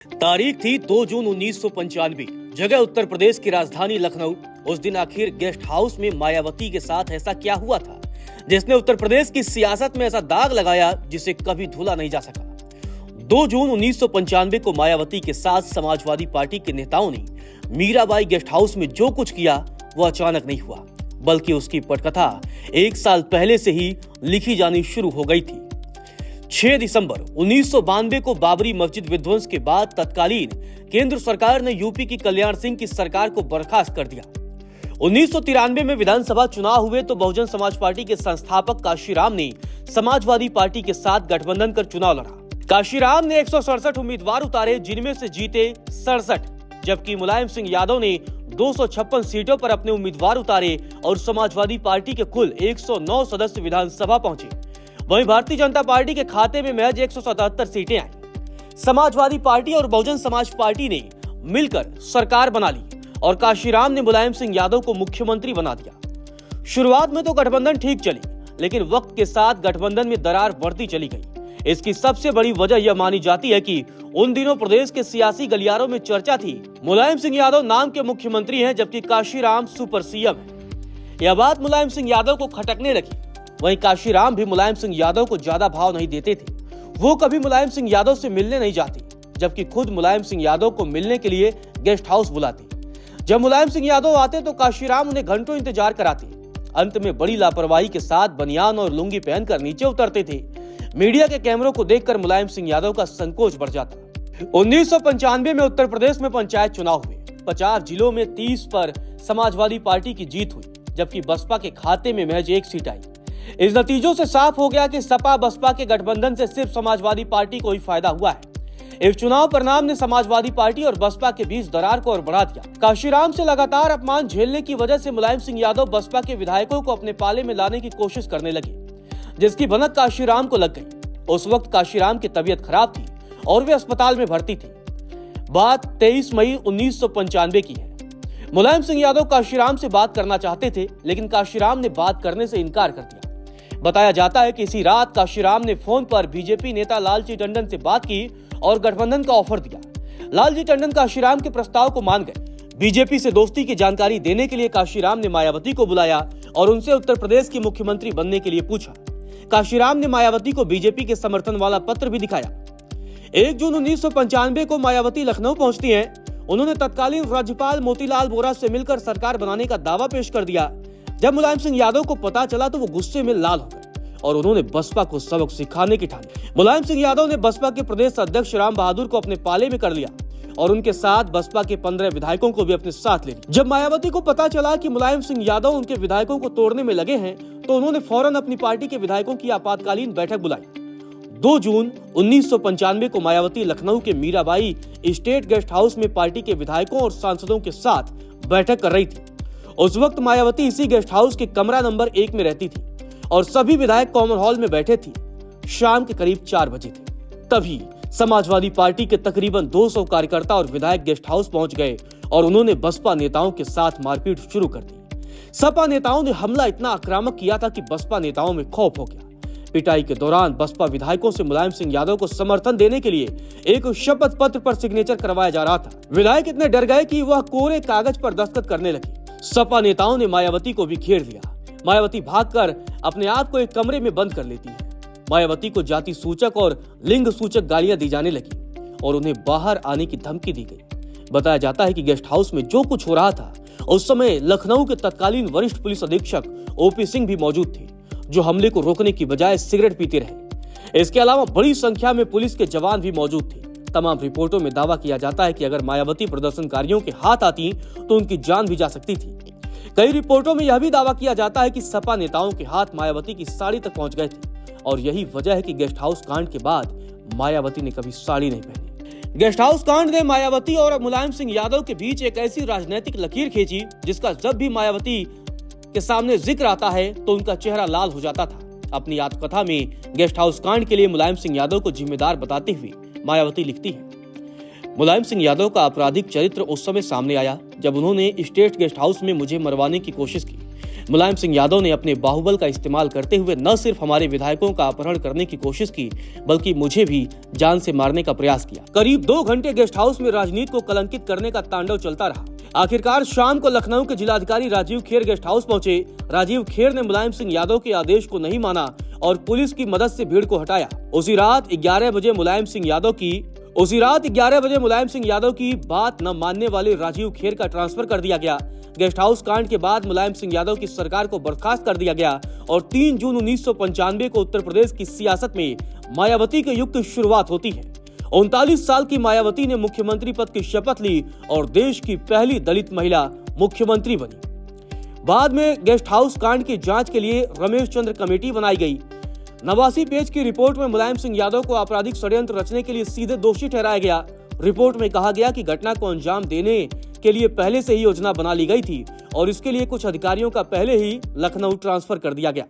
तारीख थी 2 जून 1995। जगह उत्तर प्रदेश की राजधानी लखनऊ। उस दिन आखिर गेस्ट हाउस में मायावती के साथ ऐसा क्या हुआ था जिसने उत्तर प्रदेश की सियासत में ऐसा दाग लगाया जिसे कभी धुला नहीं जा सका। 2 जून 1995 को मायावती के साथ समाजवादी पार्टी के नेताओं ने मीराबाई गेस्ट हाउस में जो कुछ किया वो अचानक नहीं हुआ, बल्कि उसकी पटकथा 1 साल पहले से ही लिखी जानी शुरू हो गई थी। 6 दिसंबर 1992 को बाबरी मस्जिद विध्वंस के बाद तत्कालीन केंद्र सरकार ने यूपी की कल्याण सिंह की सरकार को बर्खास्त कर दिया। 1993 में विधानसभा चुनाव हुए तो बहुजन समाज पार्टी के संस्थापक काशीराम ने समाजवादी पार्टी के साथ गठबंधन कर चुनाव लड़ा। काशीराम ने 167 उम्मीदवार उतारे, जिनमें से जीते 67, जबकि मुलायम सिंह यादव ने 256 सीटों पर अपने उम्मीदवार उतारे और समाजवादी पार्टी के कुल 109 सदस्य विधानसभा पहुंचे। वहीं भारतीय जनता पार्टी के खाते में महज 177 सीटें आई। समाजवादी पार्टी और बहुजन समाज पार्टी ने मिलकर सरकार बना ली और काशीराम ने मुलायम सिंह यादव को मुख्यमंत्री बना दिया। शुरुआत में तो गठबंधन ठीक चली, लेकिन वक्त के साथ गठबंधन में दरार बढ़ती चली गई। इसकी सबसे बड़ी वजह यह मानी जाती है कि उन दिनों प्रदेश के सियासी गलियारों में चर्चा थी मुलायम सिंह यादव नाम के मुख्यमंत्री हैं, जबकि काशीराम सुपर सीएम है। यह बात मुलायम सिंह यादव को खटकने लगी। वहीं काशीराम भी मुलायम सिंह यादव को ज्यादा भाव नहीं देते थे। वो कभी मुलायम सिंह यादव से मिलने नहीं जाते, जबकि खुद मुलायम सिंह यादव को मिलने के लिए गेस्ट हाउस बुलाते। जब मुलायम सिंह यादव आते तो काशीराम उन्हें घंटों इंतजार कराते। अंत में बड़ी लापरवाही के साथ बनियान और लुंगी पहनकर नीचे उतरते थे। मीडिया के कैमरों को देखकर मुलायम सिंह यादव का संकोच बढ़ जाता। 1995 में उत्तर प्रदेश में पंचायत चुनाव हुए। 50 जिलों में 30 पर समाजवादी पार्टी की जीत हुई, जबकि बसपा के खाते में महज 1 सीट आई। इस नतीजों से साफ हो गया कि सपा बसपा के गठबंधन से सिर्फ समाजवादी पार्टी को ही फायदा हुआ है। इस चुनाव परिणाम ने समाजवादी पार्टी और बसपा के बीच दरार को और बढ़ा दिया। काशीराम से लगातार अपमान झेलने की वजह से मुलायम सिंह यादव बसपा के विधायकों को अपने पाले में लाने की कोशिश करने लगे, जिसकी भनक काशीराम को लग गई। उस वक्त काशीराम की तबीयत खराब थी और वे अस्पताल में भर्ती थे। बात 23 मई 1995 की है। मुलायम सिंह यादव काशीराम से बात करना चाहते थे, लेकिन काशीराम ने बात करने से इनकार कर दिया। बताया जाता है कि इसी रात काशीराम ने फोन पर बीजेपी नेता लालजी टंडन से बात की और गठबंधन का ऑफर दिया। लालजी टंडन काशीराम के प्रस्ताव को मान गए। बीजेपी से दोस्ती की जानकारी देने के लिए काशीराम ने मायावती को बुलाया और उनसे उत्तर प्रदेश की मुख्यमंत्री बनने के लिए पूछा। काशीराम ने मायावती को बीजेपी के समर्थन वाला पत्र भी दिखाया। 1 जून 1995 को मायावती लखनऊ पहुंचती हैं। उन्होंने तत्कालीन राज्यपाल मोतीलाल वोरा से मिलकर सरकार बनाने का दावा पेश कर दिया। जब मुलायम सिंह यादव को पता चला तो वो गुस्से में लाल हो गए और उन्होंने बसपा को सबक सिखाने की ठानी। मुलायम सिंह यादव ने बसपा के प्रदेश अध्यक्ष राम बहादुर को अपने पाले में कर लिया और उनके साथ बसपा के 15 विधायकों को भी अपने साथ ले लिया। जब मायावती को पता चला कि मुलायम सिंह यादव उनके विधायकों को तोड़ने में लगे हैं, तो उन्होंने फौरन अपनी पार्टी के विधायकों की आपातकालीन बैठक बुलाई। 2 जून 1995 को मायावती लखनऊ के मीराबाई स्टेट गेस्ट हाउस में पार्टी के विधायकों और सांसदों के साथ बैठक कर रही थी। उस वक्त मायावती इसी गेस्ट हाउस के कमरा नंबर 1 में रहती थी और सभी विधायक कॉमन हॉल में बैठे थे। शाम के करीब 4 बजे थे। तभी समाजवादी पार्टी के तकरीबन 200 कार्यकर्ता और विधायक गेस्ट हाउस पहुंच गए और उन्होंने बसपा नेताओं के साथ मारपीट शुरू कर दी। सपा नेताओं ने हमला इतना आक्रामक किया था कि बसपा नेताओं में खौफ हो गया। पिटाई के दौरान बसपा विधायकों से मुलायम सिंह यादव को समर्थन देने के लिए एक शपथ पत्र पर सिग्नेचर करवाया जा रहा था। विधायक इतने डर गए कि वह कोरे कागज पर दस्तखत करने लगे। सपा नेताओं ने मायावती को भी घेर लिया। मायावती भागकर अपने आप को एक कमरे में बंद कर लेती है। मायावती को जाति सूचक और लिंग सूचक गालियां दी जाने लगी और उन्हें बाहर आने की धमकी दी गई। बताया जाता है कि गेस्ट हाउस में जो कुछ हो रहा था उस समय लखनऊ के तत्कालीन वरिष्ठ पुलिस अधीक्षक ओपी सिंह भी मौजूद थे, जो हमले को रोकने की बजाय सिगरेट पीते रहे। इसके अलावा बड़ी संख्या में पुलिस के जवान भी मौजूद थे। तमाम रिपोर्टों में दावा किया जाता है कि अगर मायावती प्रदर्शनकारियों के हाथ आती तो उनकी जान भी जा सकती थी। कई रिपोर्टों में यह भी दावा किया जाता है कि सपा नेताओं के हाथ मायावती की साड़ी तक पहुंच गए थे और यही वजह है कि गेस्ट हाउस कांड के बाद मायावती ने कभी साड़ी नहीं पहनी। गेस्ट हाउस कांड ने मायावती और मुलायम सिंह यादव के बीच एक ऐसी राजनीतिक लकीर खींची जिसका जब भी मायावती के सामने जिक्र आता है तो उनका चेहरा लाल हो जाता था। अपनी आत्मकथा में गेस्ट हाउस कांड के लिए मुलायम सिंह यादव को जिम्मेदार बताते हुए मायावती लिखती है, मुलायम सिंह यादव का आपराधिक चरित्र उस समय सामने आया जब उन्होंने स्टेट गेस्ट हाउस में मुझे मरवाने की कोशिश की। मुलायम सिंह यादव ने अपने बाहुबल का इस्तेमाल करते हुए न सिर्फ हमारे विधायकों का अपहरण करने की कोशिश की, बल्कि मुझे भी जान से मारने का प्रयास किया। करीब 2 घंटे गेस्ट हाउस में राजनीति को कलंकित करने का तांडव चलता रहा। आखिरकार शाम को लखनऊ के जिलाधिकारी राजीव खेर गेस्ट हाउस पहुंचे। राजीव खेर ने मुलायम सिंह यादव के आदेश को नहीं माना और पुलिस की मदद से भीड़ को हटाया। उसी रात 11 बजे मुलायम सिंह यादव की बात न मानने वाले राजीव खेर का ट्रांसफर कर दिया गया। गेस्ट हाउस कांड के बाद मुलायम सिंह यादव की सरकार को बर्खास्त कर दिया गया और 3 जून 1995 को उत्तर प्रदेश की सियासत में मायावती के युग की शुरुआत होती है। 39 साल की मायावती ने मुख्यमंत्री पद की शपथ ली और देश की पहली दलित महिला मुख्यमंत्री बनी। बाद में गेस्ट हाउस कांड की जांच के लिए रमेश चंद्र कमेटी बनाई गई। 89 पेज की रिपोर्ट में मुलायम सिंह यादव को आपराधिक षड्यंत्र रचने के लिए सीधे दोषी ठहराया गया। रिपोर्ट में कहा गया कि घटना को अंजाम देने के लिए पहले से ही योजना बना ली गई थी और इसके लिए कुछ अधिकारियों का पहले ही लखनऊ ट्रांसफर कर दिया गया।